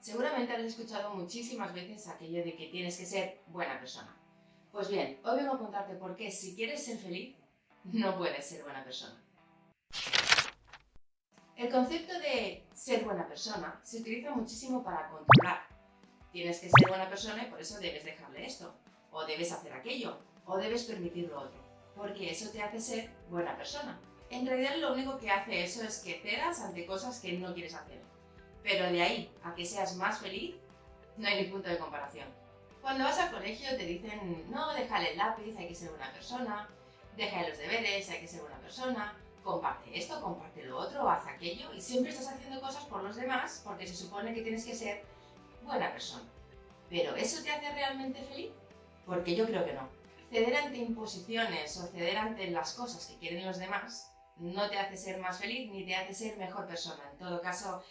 Seguramente habrás escuchado muchísimas veces aquello de que tienes que ser buena persona. Pues bien, hoy vengo a contarte por qué si quieres ser feliz, no puedes ser buena persona. El concepto de ser buena persona se utiliza muchísimo para controlar. Tienes que ser buena persona y por eso debes dejarle esto, o debes hacer aquello, o debes permitir lo otro, porque eso te hace ser buena persona. En realidad lo único que hace eso es que cedas ante cosas que no quieres hacer. Pero de ahí a que seas más feliz, no hay ni punto de comparación. Cuando vas al colegio te dicen, no, déjale el lápiz, hay que ser buena persona, déjale los deberes, hay que ser buena persona, comparte esto, comparte lo otro, haz aquello, y siempre estás haciendo cosas por los demás porque se supone que tienes que ser buena persona. ¿Pero eso te hace realmente feliz? Porque yo creo que no. Ceder ante imposiciones o ceder ante las cosas que quieren los demás no te hace ser más feliz ni te hace ser mejor persona. En todo caso,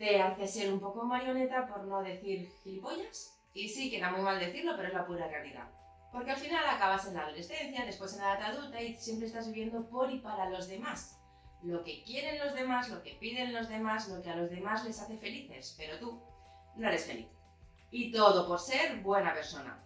te hace ser un poco marioneta, por no decir gilipollas. Y sí, queda muy mal decirlo, pero es la pura realidad. Porque al final acabas en la adolescencia, después en la edad adulta y siempre estás viviendo por y para los demás. Lo que quieren los demás, lo que piden los demás, lo que a los demás les hace felices, pero tú no eres feliz. Y todo por ser buena persona.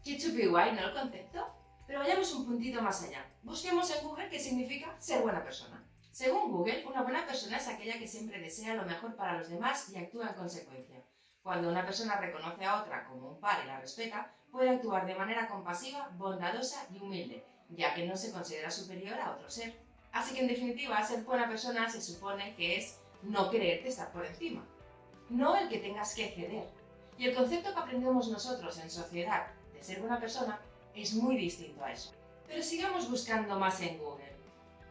Qué chupi guay, ¿no el concepto? Pero vayamos un puntito más allá. Busquemos en Google qué significa ser buena persona. Según Google, una buena persona es aquella que siempre desea lo mejor para los demás y actúa en consecuencia. Cuando una persona reconoce a otra como un par y la respeta, puede actuar de manera compasiva, bondadosa y humilde, ya que no se considera superior a otro ser. Así que en definitiva, ser buena persona se supone que es no creerte estar por encima, no el que tengas que ceder. Y el concepto que aprendemos nosotros en sociedad de ser buena persona es muy distinto a eso. Pero sigamos buscando más en Google.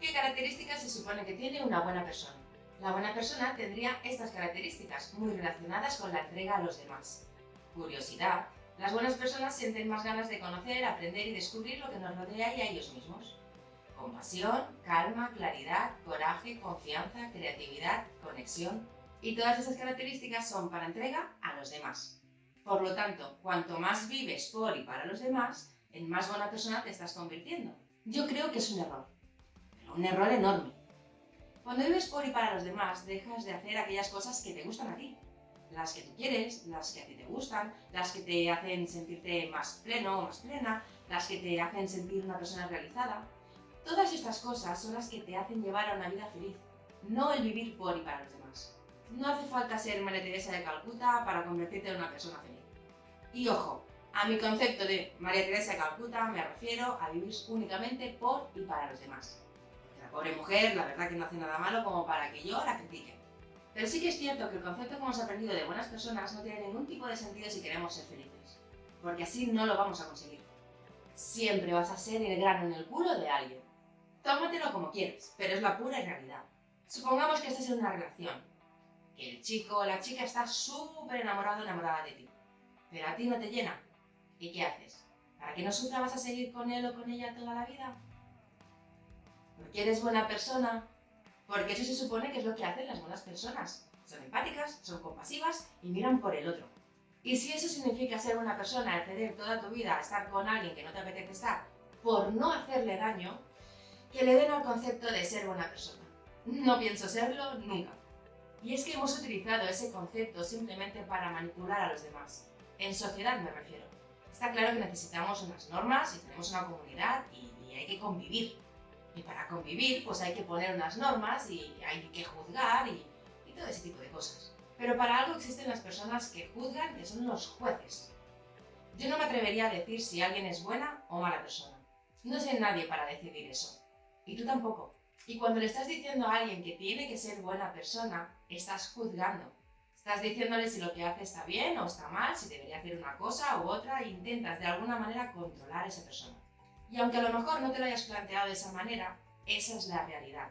¿Qué características se supone que tiene una buena persona? La buena persona tendría estas características muy relacionadas con la entrega a los demás. Curiosidad. Las buenas personas sienten más ganas de conocer, aprender y descubrir lo que nos rodea y a ellos mismos. Compasión, calma, claridad, coraje, confianza, creatividad, conexión. Y todas esas características son para entrega a los demás. Por lo tanto, cuanto más vives por y para los demás, en más buena persona te estás convirtiendo. Yo creo que es un error. Un error enorme. Cuando vives por y para los demás, dejas de hacer aquellas cosas que te gustan a ti. Las que tú quieres, las que a ti te gustan, las que te hacen sentirte más pleno o más plena, las que te hacen sentir una persona realizada. Todas estas cosas son las que te hacen llevar a una vida feliz, no el vivir por y para los demás. No hace falta ser María Teresa de Calcuta para convertirte en una persona feliz. Y ojo, a mi concepto de María Teresa de Calcuta me refiero a vivir únicamente por y para los demás. La pobre mujer, la verdad que no hace nada malo como para que yo la critique. Pero sí que es cierto que el concepto que hemos aprendido de buenas personas no tiene ningún tipo de sentido si queremos ser felices. Porque así no lo vamos a conseguir. Siempre vas a ser el grano en el culo de alguien. Tómatelo como quieras, pero es la pura realidad. Supongamos que estás en una relación, que el chico o la chica está súper enamorado o enamorada de ti, pero a ti no te llena. ¿Y qué haces? ¿Para que no sufra vas a seguir con él o con ella toda la vida? ¿Porque eres buena persona? Porque eso se supone que es lo que hacen las buenas personas. Son empáticas, son compasivas y miran por el otro. Y si eso significa ser buena persona, al ceder toda tu vida a estar con alguien que no te apetece estar, por no hacerle daño, que le den al concepto de ser buena persona. No pienso serlo nunca. Y es que hemos utilizado ese concepto simplemente para manipular a los demás. En sociedad me refiero. Está claro que necesitamos unas normas y tenemos una comunidad y hay que convivir. Y para convivir, pues hay que poner unas normas y hay que juzgar y todo ese tipo de cosas. Pero para algo existen las personas que juzgan, que son los jueces. Yo no me atrevería a decir si alguien es buena o mala persona. No soy nadie para decidir eso. Y tú tampoco. Y cuando le estás diciendo a alguien que tiene que ser buena persona, estás juzgando. Estás diciéndole si lo que hace está bien o está mal, si debería hacer una cosa u otra e intentas de alguna manera controlar a esa persona. Y aunque a lo mejor no te lo hayas planteado de esa manera, esa es la realidad.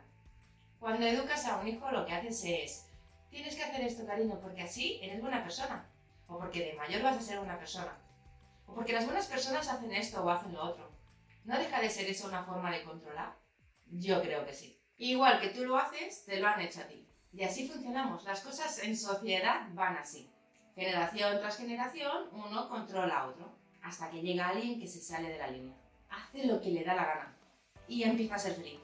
Cuando educas a un hijo lo que haces es, tienes que hacer esto, cariño, porque así eres buena persona. O porque de mayor vas a ser una persona. O porque las buenas personas hacen esto o hacen lo otro. ¿No deja de ser eso una forma de controlar? Yo creo que sí. Igual que tú lo haces, te lo han hecho a ti. Y así funcionamos. Las cosas en sociedad van así. Generación tras generación, uno controla a otro. Hasta que llega alguien que se sale de la línea. Hace lo que le da la gana y empieza a ser feliz.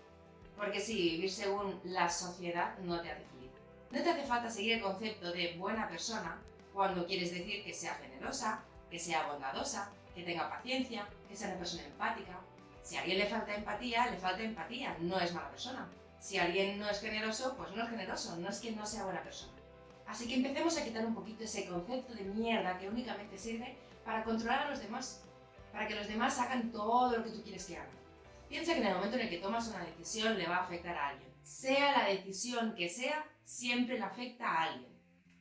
Porque sí, vivir según la sociedad no te hace feliz. No te hace falta seguir el concepto de buena persona cuando quieres decir que sea generosa, que sea bondadosa, que tenga paciencia, que sea una persona empática. Si a alguien le falta empatía, no es mala persona. Si alguien no es generoso, pues no es generoso, no es que no sea buena persona. Así que empecemos a quitar un poquito ese concepto de mierda que únicamente sirve para controlar a los demás, para que los demás hagan todo lo que tú quieres que hagan. Piensa que en el momento en el que tomas una decisión le va a afectar a alguien. Sea la decisión que sea, siempre le afecta a alguien.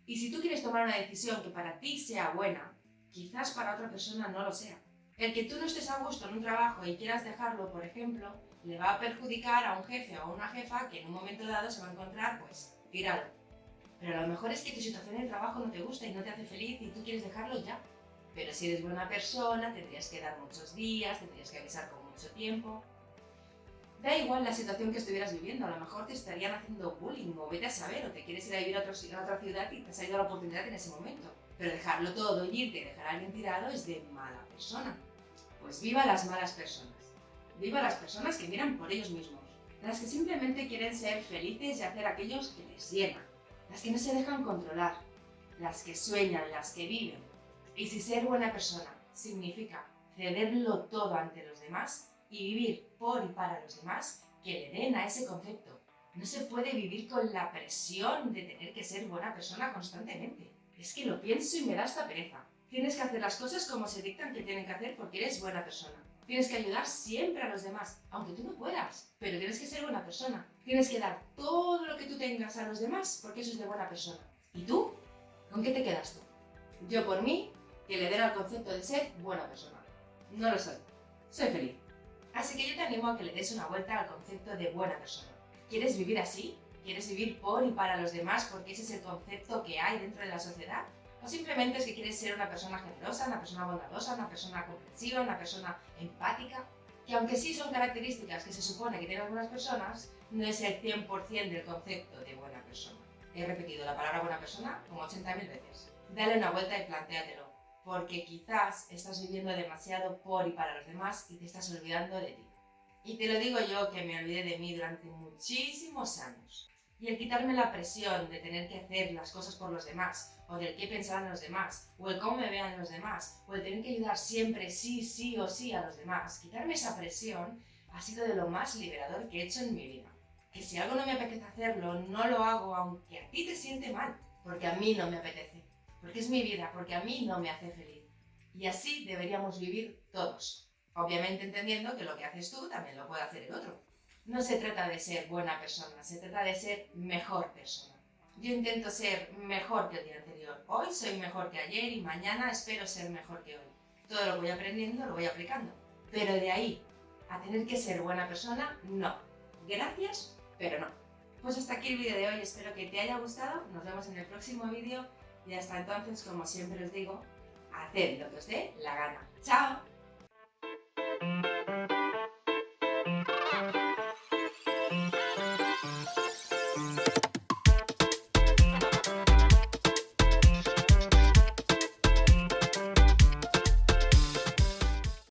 Y si tú quieres tomar una decisión que para ti sea buena, quizás para otra persona no lo sea. El que tú no estés a gusto en un trabajo y quieras dejarlo, por ejemplo, le va a perjudicar a un jefe o a una jefa que en un momento dado se va a encontrar, pues, tirado. Pero a lo mejor es que tu situación en el trabajo no te gusta y no te hace feliz y tú quieres dejarlo ya. Pero si eres buena persona, tendrías que dar muchos días, tendrías que avisar con mucho tiempo. Da igual la situación que estuvieras viviendo, a lo mejor te estarían haciendo bullying o vete a saber, o te quieres ir a vivir a otra ciudad y te ha salido la oportunidad en ese momento. Pero dejarlo todo, irte y dejar a alguien tirado es de mala persona. Pues viva las malas personas. Viva las personas que miran por ellos mismos. Las que simplemente quieren ser felices y hacer aquellos que les llenan. Las que no se dejan controlar. Las que sueñan, las que viven. Y si ser buena persona significa cederlo todo ante los demás y vivir por y para los demás, que le den a ese concepto. No se puede vivir con la presión de tener que ser buena persona constantemente. Es que lo pienso y me da hasta pereza. Tienes que hacer las cosas como se dictan que tienen que hacer porque eres buena persona. Tienes que ayudar siempre a los demás, aunque tú no puedas, pero tienes que ser buena persona. Tienes que dar todo lo que tú tengas a los demás porque eso es de buena persona. ¿Y tú? ¿Con qué te quedas tú? Yo por mí, que le den al concepto de ser buena persona. No lo soy. Soy feliz. Así que yo te animo a que le des una vuelta al concepto de buena persona. ¿Quieres vivir así? ¿Quieres vivir por y para los demás porque ese es el concepto que hay dentro de la sociedad? ¿O simplemente es que quieres ser una persona generosa, una persona bondadosa, una persona comprensiva, una persona empática? Que aunque sí son características que se supone que tienen algunas personas, no es el 100% del concepto de buena persona. He repetido la palabra buena persona como 80.000 veces. Dale una vuelta y plantéatelo, porque quizás estás viviendo demasiado por y para los demás y te estás olvidando de ti. Y te lo digo yo, que me olvidé de mí durante muchísimos años. Y el quitarme la presión de tener que hacer las cosas por los demás, o del qué pensarán los demás, o el cómo me vean los demás, o el tener que ayudar siempre sí o sí a los demás, quitarme esa presión ha sido de lo más liberador que he hecho en mi vida. Que si algo no me apetece hacerlo, no lo hago aunque a ti te siente mal, porque a mí no me apetece, porque es mi vida, porque a mí no me hace feliz. Y así deberíamos vivir todos, obviamente entendiendo que lo que haces tú también lo puede hacer el otro. No se trata de ser buena persona, se trata de ser mejor persona. Yo intento ser mejor que el día anterior. Hoy soy mejor que ayer y mañana espero ser mejor que hoy. Todo lo que voy aprendiendo lo voy aplicando. Pero de ahí a tener que ser buena persona, no. Gracias, pero no. Pues hasta aquí el vídeo de hoy, espero que te haya gustado. Nos vemos en el próximo vídeo y hasta entonces, como siempre os digo, haced lo que os dé la gana. ¡Chao!